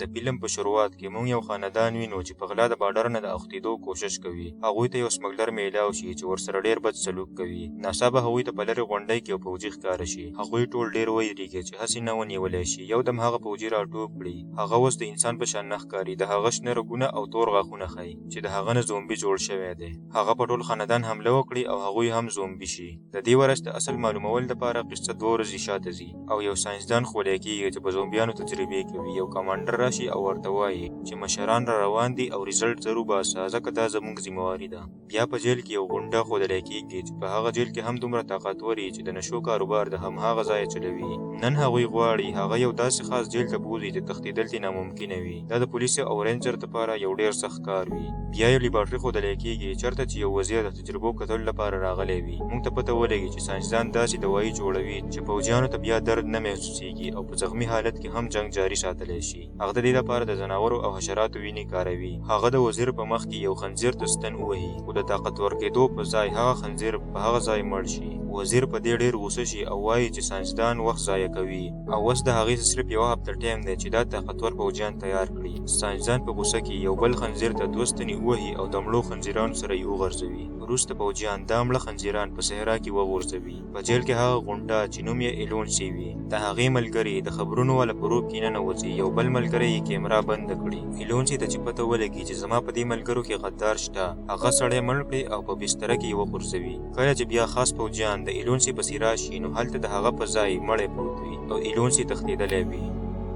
د فلم په شروعات کې موږ یو خاندان وینو چې په غلا د بارډر نه د اوښتېدو کوشش کوي. هغوی ته یو سمګلر میلاو شي چې ورسره ډیر بد سلوک کوي. ناڅاپه هغوی ته په لرې غونډۍ کې یو پوځي ښکاره شي. هغوی ټول ډیر ویریږي چې هسې نه ونیولی شي. یودم هغه پوځي راټوپ کړي. هغه اوس د انسان په شان نه ښکاري. د هغه شنه رګونه او تور غاښونه ښیي چې د هغه نه زومبي جوړ شوی دی. هغه په ټول خاندان حمله وکړي او هغوی هم زومبي شي. د دې ورځ د اصل معلومولو لپاره قصه 2 ورځې شاته ځي او یو ساینسدان خولې کېږي چې په زومبیانو تجربې کوي. یو کمانډر راشي او ورته وایي چې مشران را روان دي او ریزلټ زر وباسه ځکه دا زموږ ذمهواري ده. بیا په جیل کې یو غونډه ښودلی کېږي چې په هغه جیل کې هم دومره طاقتور چې د نشو کاروبار د هماغه ځایه چلوي. نن هغوی غواړي هغه یو داسې خاص جیل ته بوځي چې تښتېدل ترې ناممکنه وي. دا د پولیسو او رینجر لپاره یو ډېر سخت کار وي. بیا یو لیبارټري ښودلی کېږي چېرته چې یو وزیر د تجربو کتلو لپاره راغلی وي. موږ ته پته ولګي چې ساینسدان داسې دوایي جوړوي چې پوځیانو ته بیا درد نه محسوسېږي او په زخمي حالت کې هم جنګ جاري ساتلی شي. هغه د دې لپاره د ځناورو او حشراتو وینې کاروي. هغه د وزیر په مخ کې یو خنزیر ته ستن ووهي خو د طاقتور کېدو په ځای هغه خنزیر په هغه ځای مړ شي. وزیر په دې ډېر غوسه شي او وایي چې ساینسدان وخت ضایع کوي او اوس د هغې صرف یوه هفته ټایم دی چې دا طاقتور پوځیان تیار کړي. ساینسدان په غوسه کې یو بل خنزیر ته 2 ستنې ووهي او د مړو خنزیرانو سره یې وغورځوي. وروسته پوځیان دا مړه خنزیران په صحرا کې وغورځوي. په جیل کې هغه غونډه چې نوم یې ایلونسي وي د هغې ملګري د خبرونو والا په روپ کې ننوځي. یو بل ملګری یې کیمرا بنده کړي. ایلونسي ته چې پته ولګي چې زما په دې ملګرو کې غدار شته هغه سړی مړ کړي او په بستره کې یې وغورځوي. کله چې بیا خاص پوځیان د ایلونسي پسې راشي نو هلته د هغه په ځای مړی پروت وي او ایلونسي تښتېدلی وي.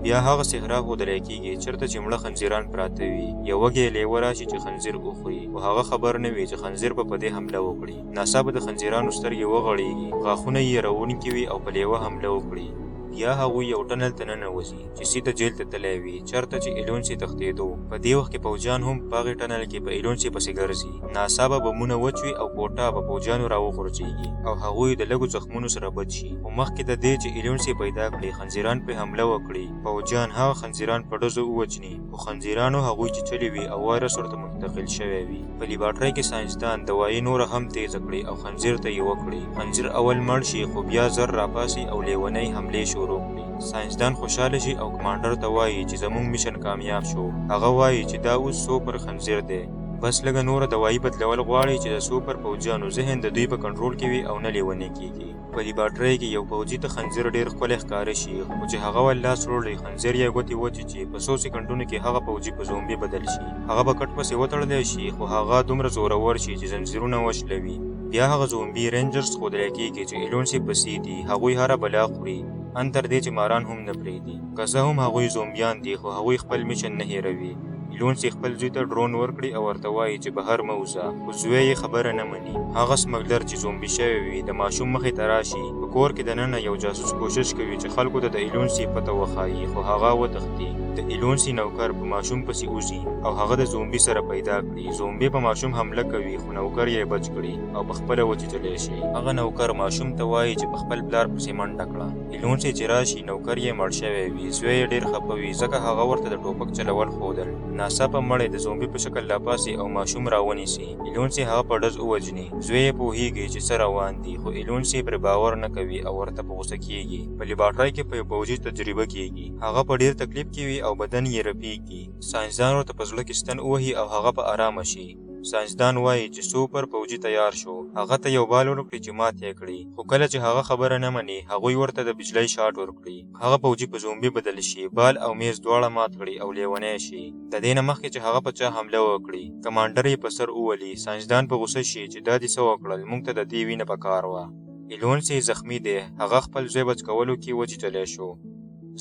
بیا هغه صحرا ښودلی کېږي چېرته چې مړه خنزیران پراته وي. یو وږی لیوه راشي چې خنزیر وخوري خو هغه خبر نه وي چې خنزیر به په دې حمله وکړي. ناڅاپه د خنزیرانو سترګې وغړېږي. غاښونه یې روونکي وي او په لیوه حمله وکړي. بیا هغوی یو ټنل ته ننوځي چې سیده جیل ته تللی وي چېرته چې ایلونسي تښتېدو. په دې وخت کې پوځیان هم په هغې ټنل کې په ایلونسي پسې ګرځي. ناڅاپه بمونه وچوي او کوټه په پوځیانو راوغورځېږي او هغوی د لږو زخمونو سره بد شي. خو مخکې د دې چې ایلونسي پیدا کړي خنزیران پرې حمله وکړي. پوځیان هغه خنزیران په ډزو ووجني خو خنزیرانو هغوی چیچلي وي او وایرس ورته منتقل شوی وي. په لیبارټرۍ کې ساینسدان دوایي نوره هم تیزه کړي او خنزیر ته یې وکړي. خنزیر اول مړ شي خو بیا زر راپاسي او لیونۍ حملې شروع کړي. ساینسدان خوشحاله شي او کمانډر ته وایي چې زموږ میشن کامیاب شو. هغه وایي چې دا اوس سوپر خنزیر دی. بس لږه نوره دوایي بدلول غواړي چې د سوپر پوځیانو ذهن د دوی په کنټرول کې وي او نه لیونی کېږي. په لیبارټرۍ کې یو پوځي ته خنزیر ډېر ښکلی ښکاره شي خو چې هغه ول لاس وروړي خنزیر یې ګوتې وچیچي. په 100 سکندونو کې هغه پوځي په زومبي بدل شي. هغه به کټ پسې وتړلی شي خو هغه دومره زورور شي چې زنځیرونه وشلوي. بیا هغه زومبي رینجرز ښودلی کېږي چې ایلونسي پسې دي. هغوی هره بلا خوري ان تر دې چې ماران هم نه پرېږدي. که څه هم هغوی زومبیان دي خو هغوی خپل میشن نه هېروي. ایلونسي خپل زوی ته ډرون ورکړي او ورته وایي چې بهر مه وځه خو زوی یې خبره نه مني. هغه سمګلر چې زومبي شوی وي د ماشوم مخې ته راشي. په کور کې دننه یو جاسوس کوشش کوي چې خلکو ته د ایلونسي پته وښایي خو هغه وتښتي. د ایلونسي نوکر په ماشوم پسې وځي او هغه د زومبي سره پیدا کړي. زومبي په ماشوم حمله کوي خو نوکر یې بچ کړي او په خپله وچیچلی شي. هغه نوکر ماشوم ته وایي چې په خپل پلار پسې منډه کړه. ایلونسي چې راشي نوکر یې مړ شوی وي. زوی یې ډېر خفه وي ځکه هغه ورته د ټوپک چلول ښودل. ناڅاپه مړی د زومبي په شکل راپاسي او ماشوم راونیسي. ایلونسي هغه په ډز ووجني. زوی یې پوهېږي چې څه روان دي خو ایلونسي پرې باور نه کوي او ورته په غوسه کېږي. په لیبارټرۍ کې په یو پوځي تجربه کېږي. هغه په ډېر تکلیف کې وي او بدن یې رپېږي. ساینسدان ورته په زړه کې ستن ووهي او هغه په ارامه شي. ساینسدان وایي چې سوپر پوځي تیار شو. هغه ته یو بال ورکړي چې مات یې کړي خو کله چې هغه خبره نه مني هغوی ورته د بجلۍ شاټ ورکړي. هغه پوځي په زومبي بدل شي. بال او میز دواړه مات کړي او لیونی شي. د دې نه مخکې چې هغه په چا حمله وکړي کمانډر یې په سر وولي. ساینسدان په غوسه شي چې دا دې څه وکړل موږ ته د دې وینه پکار وه. ایلونسي زخمي دی. هغه خپل زوی بچ کولو کې وچیچلی شو.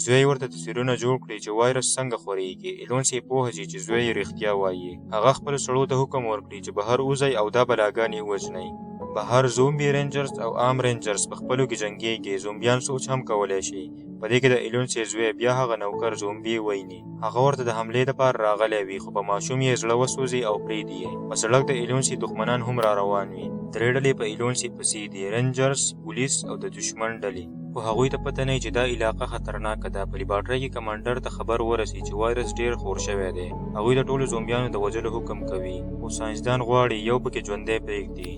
زوی ورته تصویرونه جوړ کړي چې وایرس څنګه خورېږي. ایلونسي پوهه شي چې زوی یې رښتیا وایي. هغه خپلو سړو ته حکم ورکړي چې بهر وځئ او دا بلاګانې ووژنئ. بهر زومبي رینجرز او عام رینجرز په خپلو کې جنګېږي. زومبیان سوچ هم کولی شي. په دې کې د ایلونسي زوی بیا هغه نوکر زومبي ویني. هغه ورته د حملې لپاره راغلی وي خو په ماشوم یې زړه وسوځي او پرېږدي یې. په سړک د ایلونسي دښمنان هم را روان وي. 3 ډلې په ایلونسي پسې دي. رینجرز، پولیس او د دښمن ډلې. خو هغوی ته پته نه چې دا علاقه خطرناکه ده. په لیبارټرۍ کې کمانډر ته خبر ورسي چې وایرس ډېر خور شوی دی. هغوی د ټولو زومبیانو د وژلو حکم کوي خو ساینسدان غواړي یو پکې ژوندی پرېږدي.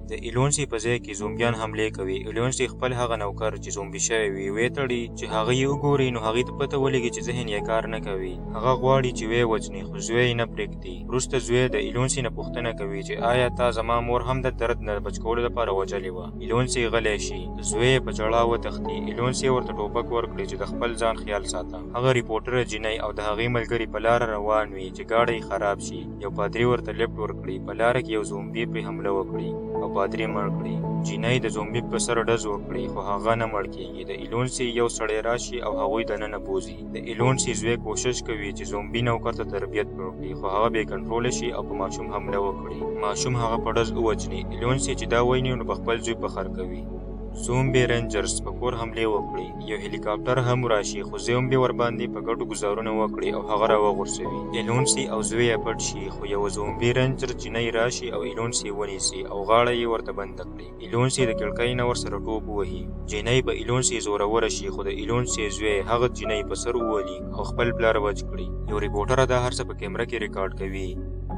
د ایلونسي په ځای کې زومبیان حمله کوي. ایلونسي خپل هغه نوکر چې زومبي شوی وي وتړي چې هغه یې وګوري نو هغې ته پته ولګي چې ذهن یې کار نه کوي. هغه غواړي چې ویې وژني خو زوی یې نه پرېږدي. وروسته زوی د ایلونسي نه پوښتنه کوي چې آیا تا زما مور هم د درد نه بچ کولو لپاره وژلې وه؟ ایلونسي غلی شي. زوی یې په ژړا وتښتي. ایلونسي ورته ټوپک ورکړي چې د خپل ځان خیال ساته. هغه ریپورټره جینۍ او د هغې ملګري په لاره روان وي چې ګاډی یې خراب شي. یو پادري ورته لیفټ ورکړي. په لاره کې یو زومبي پرې حمله وکړي او پادري مړ کړي. جینۍ د زومبي په سر ډز وکړي خو هغه نه مړ کېږي. د ایلونسي یو سړی راشي او هغوی دننه بوځي. د ایلونسي زوی کوشش کوي چې زومبي نوکر ته تربیت وکړي خو هغه بې کنټروله شي او په ماشوم حمله وکړي. ماشوم هغه په ډز ووژني. ایلونسي چې دا ویني نو په خپل زوی فخر کوي. زومبي رینجرز په کور حملې وکړي. یو هلیکاپټر هم راشي خو زومبي ورباندې په ګډو ګزارونه وکړي او هغه راوغورځوي. ایلونسي او زوی یې پټ شي خو یو زومبي رینجر جینۍ راشي او ایلونسي ونیسي او غاړه یې ورته بنده کړي. ایلونسي د کړکۍ نه ورسره ټوپ ووهي. جینۍ په ایلونسي زوروره شي خو د ایلونسي زوی هغه جینۍ په سر وولي او خپل پلار وژ کړي. یو ریپورټر دا هر څه په کیمره کې ریکارډ کوي.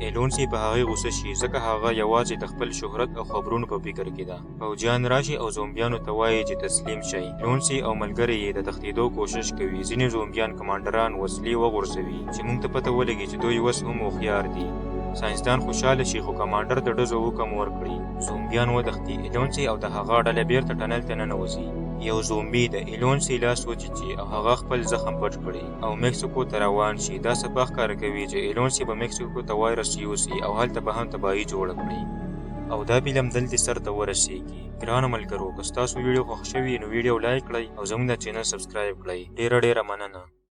ایلونسي په هغې غوسه شي ځکه هغه یوازې د خپل شهرت او خبرونو په فکر کې ده. پوځیان راشي او زومبیانو ته وایي چې تسلیم شئ. ایلونسي او ملګري یې د تښتېدو کوشش کوي. ځینې زومبیان کمانډران وسلې وغورځوي چې موږ ته پته ولګي چې دوی اوس هم هوښیار دي. ساینسدان خوشحاله شي خو کمانډر د ډزو حکم ورکړي. زومبیان وتښتي. ایلونسي او د هغه ډله بیرته ټنل ته ننوځي. یو زومبي د ایلونسي لاس وچیچي او هغه خپل زخم پټ کړي او میکسیکو ته روان شي. دا څه ښکاره کوي چې ایلونسي به میکسیکو ته وایرس یوسي او هلته به هم تباهي جوړه کړي. او دا فلم دلته سر ته ورسیږي. ګرانو ملګرو که ستاسو ویډیو خوښ شوي نو ویډیو لایک کړئ او زموږ د چینل سبسکرایب کړئ. ډیره مننه.